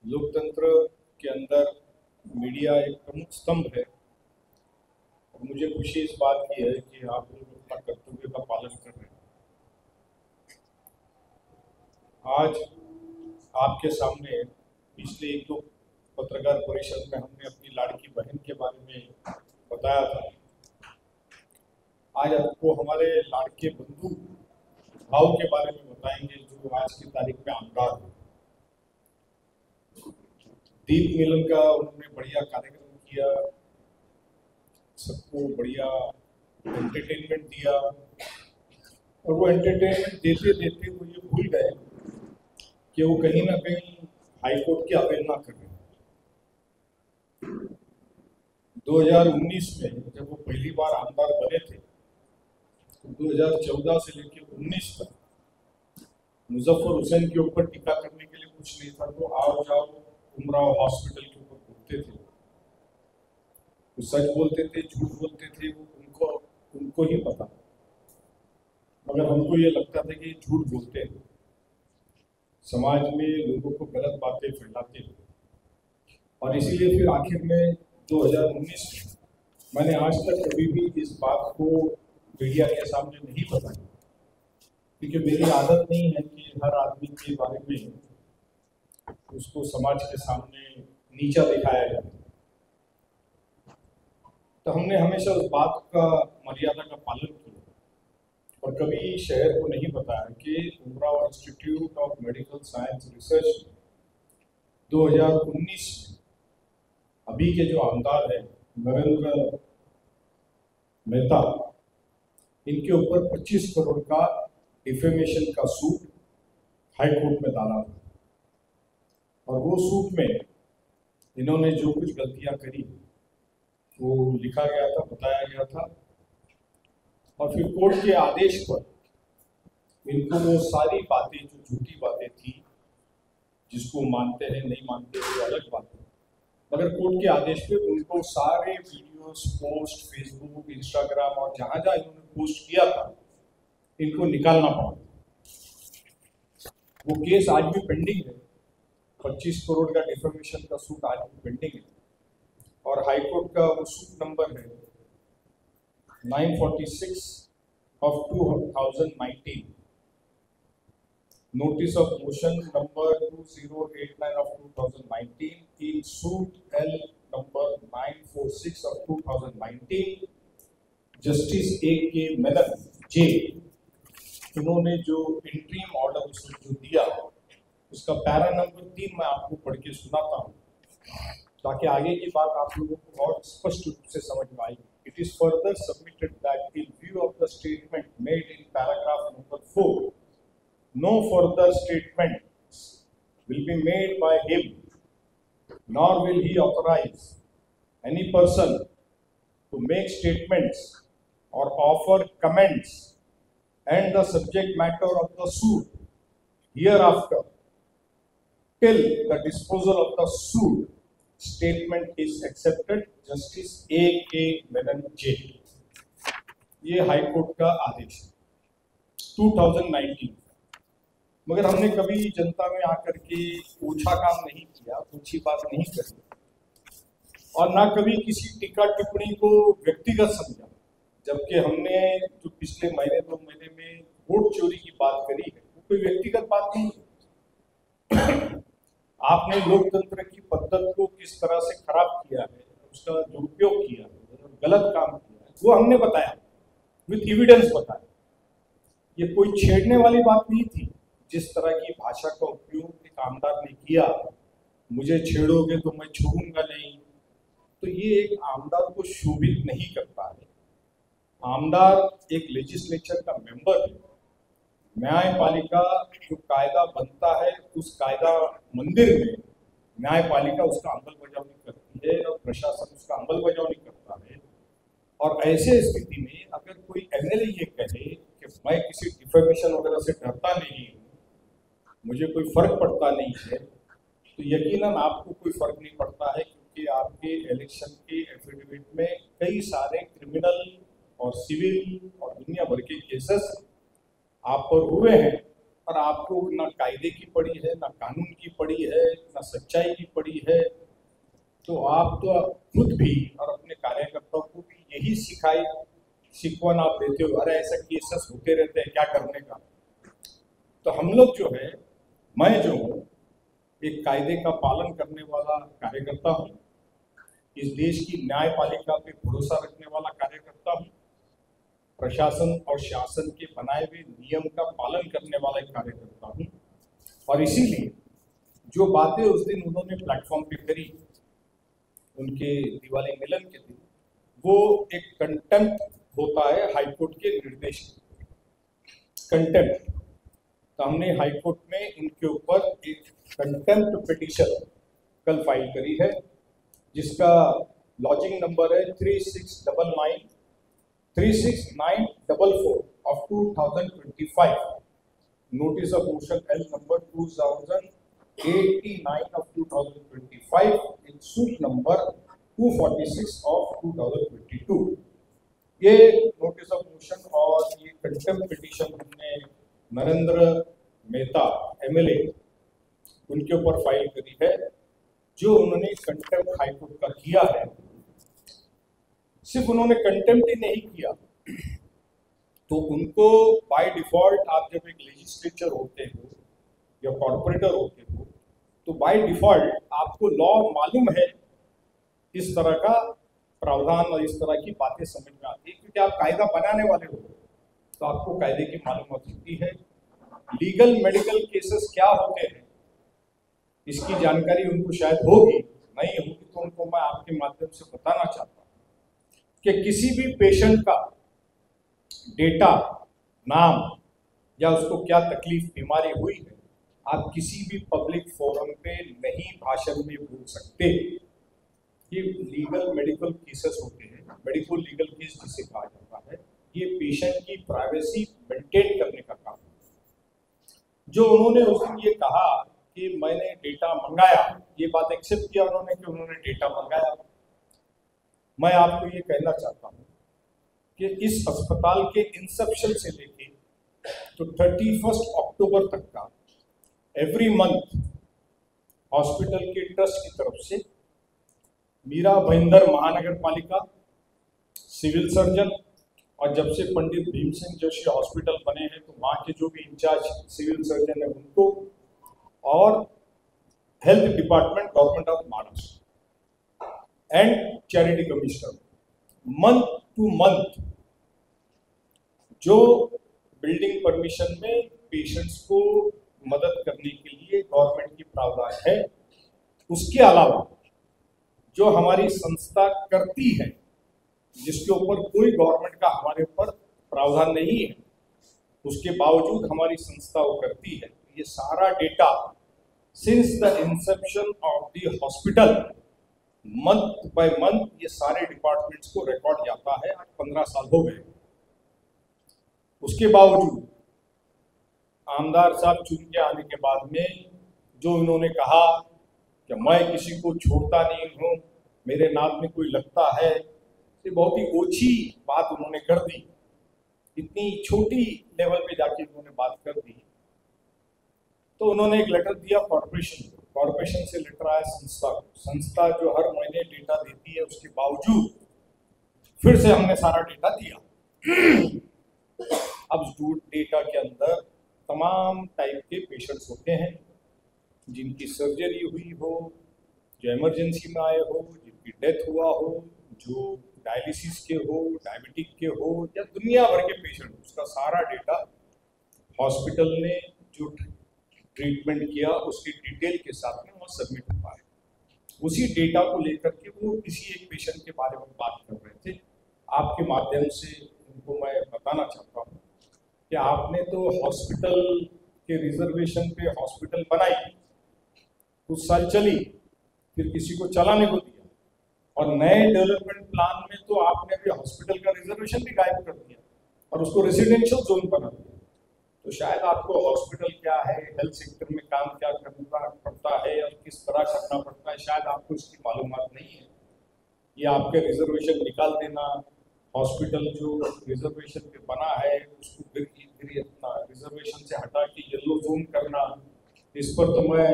लोकतंत्र के अंदर मीडिया एक प्रमुख स्तंभ है और मुझे खुशी इस बात की है कि आप लोग अपना कर्तव्य का पालन कर रहे हैं। आज आपके सामने पिछले एक दो पत्रकार परिषद में हमने अपनी लाड़की बहन के बारे में बताया था। आज आपको हमारे लाड़के बंधु भाव के बारे में बताएंगे जो आज की तारीख में आमदार है। दीप मिलन का उन्होंने बढ़िया कार्यक्रम किया, सबको बढ़िया एंटरटेनमेंट दिया और वो एंटरटेनमेंट देते देते वो ये भूल गए कि वो कहीं ना कहीं हाईकोर्ट की अवहेलना कर रहे हैं। 2019 में जब वो पहली बार आमदार बने थे तो 2014 से लेकर 19 तक मुजफ्फर हुसैन के ऊपर टीका करने के लिए कुछ नहीं था। तो आओ जाओ उमराव हॉस्पिटल के ऊपर बोलते थे, वो सच बोलते थे झूठ बोलते थे, वो उनको ही पता। मगर हमको ये लगता था कि झूठ बोलते हैं, समाज में लोगों को गलत बातें फैलाते हैं। और इसीलिए फिर आखिर में 2019 में मैंने आज तक कभी भी इस बात को मीडिया के सामने नहीं बताया, क्योंकि मेरी आदत नहीं है कि हर आदमी के बारे में उसको समाज के सामने नीचा दिखाया जाए। तो हमने हमेशा उस बात का मर्यादा का पालन किया और कभी शहर को नहीं बताया कि Umrao institute of medical science research 2019 अभी के जो आमदार है नरेंद्र मेहता, इनके ऊपर 25 करोड़ का डिफेमेशन का सूट हाई कोर्ट में डाला था। और वो सूट में इन्होंने जो कुछ गलतियां करी वो लिखा गया था, बताया गया था। और फिर कोर्ट के आदेश पर इनको वो सारी बातें जो झूठी बातें थी, जिसको मानते हैं नहीं मानते वो अलग बात है, मगर कोर्ट के आदेश पे उनको सारे वीडियोस पोस्ट फेसबुक इंस्टाग्राम और जहां जहां इन्होंने पोस्ट किया था इनको निकालना पड़ा। वो केस आज भी पेंडिंग है, 25 करोड़ का डिफेमेशन का सूट आज भी पेंडिंग है और हाईकोर्ट का वो सूट नंबर है 946 of 2019, notice of motion number 2089 of 2019 in suit L number 946 of 2019, justice A के मेनन जे। इन्होंने जो इंट्रीम ऑर्डर जो दिया उसका पैरा नंबर 3 मैं आपको पढ़ के सुनाता हूँ ताकि आगे की बात आप लोगों को और स्पष्ट रूप से समझ में आएगी। It is further submitted that in view of the statement made in paragraph number 4, no further statements will be made by him, nor will he authorize any person to make statements or offer comments and the subject matter of the suit hereafter till the disposal of the suit statement is accepted. Justice A. K. Menon J. ये high court का आदेश है 2019। मगर हमने कभी जनता में आकर के ओछा काम नहीं किया, ऊंची बात नहीं करी और ना कभी किसी टीका टिप्पणी को व्यक्तिगत समझा। जबकि हमने जो पिछले महीने 2 महीने में वोट चोरी की बात करी है वो कोई व्यक्तिगत बात नहीं है। आपने लोकतंत्र की पद्धति को किस तरह से खराब किया है, उसका दुरुपयोग किया है, गलत काम किया है, वो हमने बताया, विथ एविडेंस बताया। ये कोई छेड़ने वाली बात नहीं थी। जिस तरह की भाषा का उपयोग एक आमदार ने किया, मुझे छेड़ोगे तो मैं छोड़ूंगा नहीं, तो ये एक आमदार को शोभित नहीं करता है। आमदार एक लेजिस्लेचर का मेंबर है। न्यायपालिका जो कायदा बनता है उस कायदा मंदिर में न्यायपालिका उसका अमलबजावनी करती है और प्रशासन उसका अमलबजावनी करता है। और ऐसे स्थिति में अगर कोई एमएलए ये कहे कि मैं किसी डिफेमेशन वगैरह से डरता नहीं हूँ, मुझे कोई फर्क पड़ता नहीं है, तो यकीनन आपको कोई फर्क नहीं पड़ता है, क्योंकि आपके इलेक्शन के एफिडेविट में कई सारे क्रिमिनल और सिविल और दुनिया भर के केसेस आप पर हुए हैं और आपको ना कायदे की पड़ी है, ना कानून की पड़ी है, ना सच्चाई की पड़ी है, तो आप तो खुद भी और अपने कार्यकर्ताओं को भी यही सिखवन आप देते हो, अरे ऐसा केसेस होते रहते हैं, क्या करने का। तो हम लोग जो है, मैं जो हूँ एक कायदे का पालन करने वाला कार्यकर्ता हूँ, इस देश की न्यायपालिका पे भरोसा रखने वाला कार्यकर्ता हूँ, प्रशासन और शासन के बनाए हुए नियम का पालन करने वाला एक कार्यकर्ता हूँ। और इसीलिए जो बातें उस दिन उन्होंने प्लेटफॉर्म पे करी उनके दिवाली मिलन के दिन, वो एक कंटेम्प्ट होता है हाईकोर्ट के निर्देश, कंटेम्प्ट। तो हमने हाईकोर्ट में इनके ऊपर एक कंटेम्प्ट पिटीशन कल फाइल करी है, जिसका लॉजिंग नंबर है 36944 of 2025, notice of motion L number 2089 of 2025, in suit number 246 of 2022। ये नोटिस ऑफ मोशन और ये कंटेम्प्ट पिटीशन हमने नरेंद्र मेहता MLA उनके ऊपर फाइल करी है, जो उन्होंने कंटेम्प्ट हाईकोर्ट का किया है। सिर्फ उन्होंने कंटेम्प्ट ही नहीं किया, तो उनको बाय डिफॉल्ट, आप जब एक लेजिस्लेचर होते हो या कॉर्पोरेटर होते हो, तो बाय डिफॉल्ट आपको लॉ मालूम है, इस तरह का प्रावधान और इस तरह की बातें समझ में आती है, क्योंकि आप कायदा बनाने वाले हो, तो आपको कायदे की मालूमात होती है। लीगल मेडिकल केसेस क्या होते हैं इसकी जानकारी उनको शायद होगी, नहीं होगी तो उनको मैं आपके माध्यम से बताना चाहता हूँ कि किसी भी पेशेंट का डेटा, नाम या उसको क्या तकलीफ बीमारी हुई है, आप किसी भी पब्लिक फोरम पे नहीं भाषण में बोल सकते। ये लीगल मेडिकल केसेस होते हैं, मेडिकल लीगल केस जिसे कहा जाता है, ये पेशेंट की प्राइवेसी मेंटेन करने का काम है। जो उन्होंने उस दिन ये कहा कि मैंने डेटा मंगाया, ये बात एक्सेप्ट किया उन्होंने कि उन्होंने डेटा मंगाया। मैं आपको ये कहना चाहता हूँ कि इस अस्पताल के इंसेप्शन से लेके तो 31 अक्टूबर तक का एवरी मंथ हॉस्पिटल के ट्रस्ट की तरफ से मीरा भाईंदर महानगर पालिका, सिविल सर्जन, और जब से पंडित भीमसेन जोशी हॉस्पिटल बने हैं तो वहाँ के जो भी इंचार्ज सिविल सर्जन है उनको, और health department government of Maharashtra and charity commissioner, month two month जो बिल्डिंग परमिशन में पेशेंट्स को मदद करने के लिए गवर्नमेंट की प्रावधान है, उसके अलावा जो हमारी संस्था करती है, जिसके ऊपर कोई गवर्नमेंट का हमारे ऊपर प्रावधान नहीं है, उसके बावजूद हमारी संस्था वो करती है। ये सारा data since the Inception of the hospital, month by month ये सारे डिपार्टमेंट्स को रिकॉर्ड जाता है। आज 15 साल हो गए। उसके बावजूद आमदार साहब चुन के आने के बाद में जो इन्होंने कहा कि मैं किसी को छोड़ता नहीं हूँ, मेरे नाम में कोई लगता है, ये बहुत ही ओछी बात उन्होंने कर दी। इतनी छोटी लेवल पे जाके उन्होंने बात कर दी। तो उन्होंने एक लेटर दिया कॉर्पोरेशन से लेटर आया संस्था को। संस्था जो हर महीने डेटा देती है, उसके बावजूद फिर से हमने सारा डेटा दिया। अब डेटा के अंदर तमाम टाइप के पेशेंट्स होते हैं, जिनकी सर्जरी हुई हो, जो इमरजेंसी में आए हो, जिनकी डेथ हुआ हो, जो डायलिसिस के हो, डायबिटिक के हो, या दुनिया भर के पेशेंट, उसका सारा डेटा हॉस्पिटल ने जो ट्रीटमेंट किया उसकी डिटेल के साथ में वहाँ सबमिट हुआ है। उसी डेटा को लेकर के वो किसी एक पेशेंट के बारे में बात कर रहे थे। आपके माध्यम से उनको मैं बताना चाहता हूँ कि आपने तो हॉस्पिटल के रिजर्वेशन पे हॉस्पिटल बनाई, कुछ साल चली, फिर किसी को चलाने को दिया, और नए डेवलपमेंट प्लान में तो आपने भी हॉस्पिटल का रिजर्वेशन भी गायब कर दिया और उसको रेजिडेंशियल जोन बना दिया। तो शायद आपको हॉस्पिटल क्या है, हेल्थ सेक्टर में काम क्या करना पड़ता है और किस तरह करना पड़ता है, शायद आपको इसकी मालूमात नहीं है। ये आपके रिजर्वेशन निकाल देना, हॉस्पिटल जो रिजर्वेशन पे बना है उसको फिर रिजर्वेशन से हटा के येलो जोन करना, इस पर तो मैं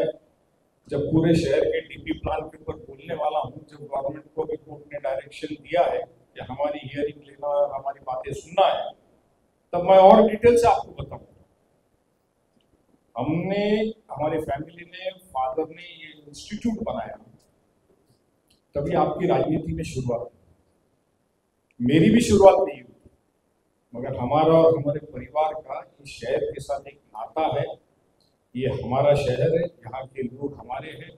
जब पूरे शहर के डीपी प्लान के ऊपर बोलने वाला हूँ, जब गवर्नमेंट को भी कोर्ट ने डायरेक्शन दिया है कि हमारी हियरिंग लेना और हमारी बातें सुनना है, तब मैं और डिटेल से आपको बताऊंगा। हमने, हमारी फैमिली ने, फादर ने ये इंस्टीट्यूट बनाया, तभी आपकी राजनीति में शुरुआत, मेरी भी शुरुआत नहीं हुई, मगर हमारा और हमारे परिवार का इस शहर के साथ एक नाता है। ये हमारा शहर है, यहाँ के लोग हमारे हैं,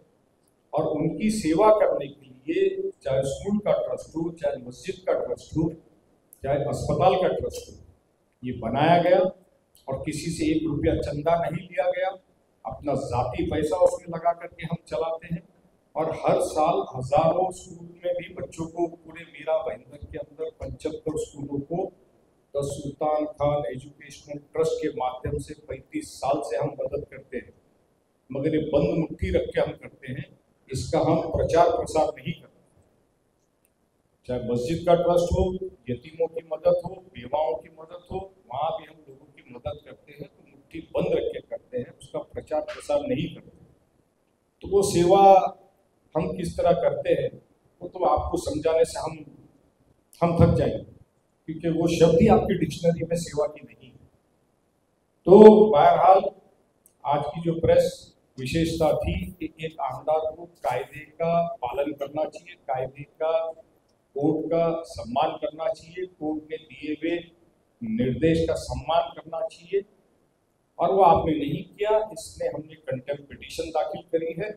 और उनकी सेवा करने के लिए चाहे स्कूल का ट्रस्ट हो, चाहे मस्जिद का ट्रस्ट हो, चाहे अस्पताल का ट्रस्ट हो, ये बनाया गया और किसी से 1 रुपया चंदा नहीं लिया गया। अपना जाती पैसा उसमें लगा करके हम चलाते हैं, और हर साल हजारों स्कूल में भी बच्चों को, पूरे मीरा भाईंदर के अंदर 75 स्कूलों को the Sultan Khan educational trust के माध्यम से 35 साल से हम मदद करते हैं, मगर ये बंद मुट्ठी रख के हम करते हैं, इसका हम प्रचार प्रसार नहीं करते। चाहे मस्जिद का ट्रस्ट हो, यतीमों की मदद हो, बेवाओं की मदद हो, वहाँ भी हम लोगों की मदद करते हैं, तो मुट्ठी बंद रख के करते हैं, उसका प्रचार प्रसार नहीं करते। तो वो सेवा हम किस तरह करते हैं वो तो आपको समझाने से हम थक जाएंगे, क्योंकि वो शब्द ही आपकी डिक्शनरी में सेवा की नहीं है। तो बहरहाल आज की जो प्रेस विशेषता थी कि एक आमदार को कायदे का पालन करना चाहिए, कायदे का, कोर्ट का सम्मान करना चाहिए, कोर्ट ने दिए हुए निर्देश का सम्मान करना चाहिए, और वो आपने नहीं किया, इसलिए हमने कंटेम्प्ट पिटीशन दाखिल करी है।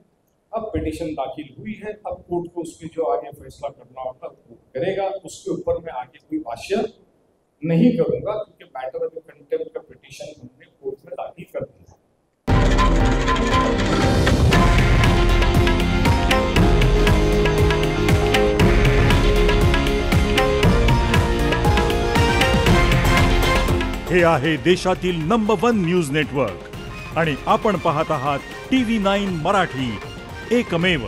अब पिटीशन दाखिल हुई है, अब कोर्ट को उसमें जो आगे फैसला करना होगा वो करेगा, उसके ऊपर मैं आगे कोई भाष्य नहीं करूंगा, क्योंकि मैटर ऑफ कंटेम्प्ट का पिटीशन हमने कोर्ट में दाखिल कर दिया। हे आहे देशातील नंबर 1 न्यूज नेटवर्क आणि आपण पाहत आहात TV9 मराठी, एकमेव।